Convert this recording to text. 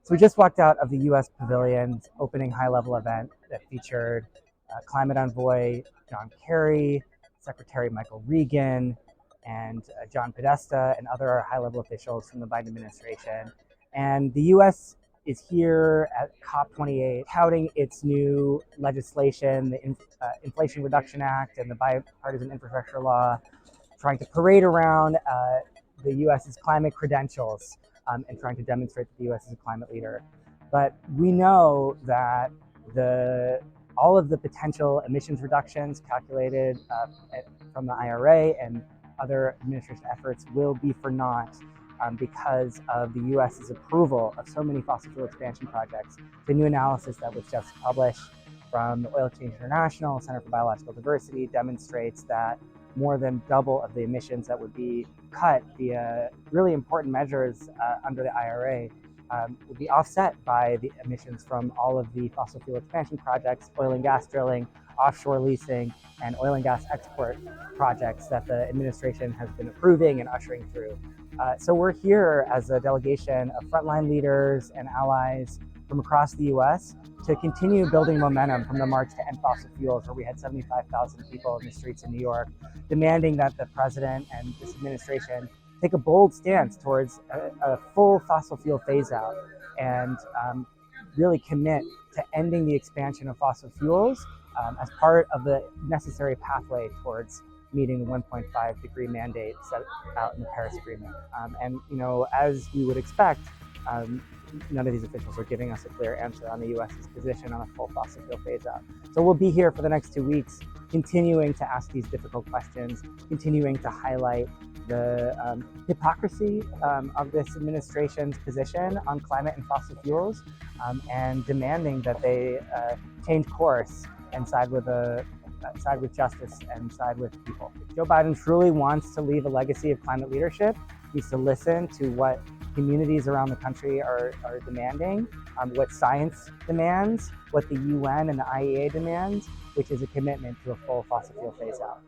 So we just walked out of the U.S. Pavilion's opening high-level event that featured climate envoy John Kerry, Secretary Michael Regan, and John Podesta and other high-level officials from the Biden administration. And the U.S. is here at COP28 touting its new legislation, the Inflation Reduction Act and the Bipartisan Infrastructure Law, trying to parade around the U.S.'s climate credentials and trying to demonstrate that the U.S. is a climate leader. But we know that all of the potential emissions reductions calculated from the IRA and other administration efforts will be for naught because of the U.S.'s approval of so many fossil fuel expansion projects. The new analysis that was just published from the Oil Change International Center for Biological Diversity demonstrates that more than double of the emissions that would be cut via really important measures under the IRA would be offset by the emissions from all of the fossil fuel expansion projects, oil and gas drilling, offshore leasing, and oil and gas export projects that the administration has been approving and ushering through. So we're here as a delegation of frontline leaders and allies from across the U.S. to continue building momentum from the March to End Fossil Fuels, where we had 75,000 people in the streets in New York, demanding that the president and this administration take a bold stance towards a full fossil fuel phase out and really commit to ending the expansion of fossil fuels as part of the necessary pathway towards meeting the 1.5 degree mandate set out in the Paris Agreement. And as we would expect, none of these officials are giving us a clear answer on the U.S.'s position on a full fossil fuel phase out. So we'll be here for the next 2 weeks, continuing to ask these difficult questions, continuing to highlight the hypocrisy of this administration's position on climate and fossil fuels, and demanding that they change course and side with justice and side with people. If Joe Biden truly wants to leave a legacy of climate leadership, he needs to listen to what communities around the country are demanding, what science demands, what the UN and the IEA demands, which is a commitment to a full fossil fuel phase out.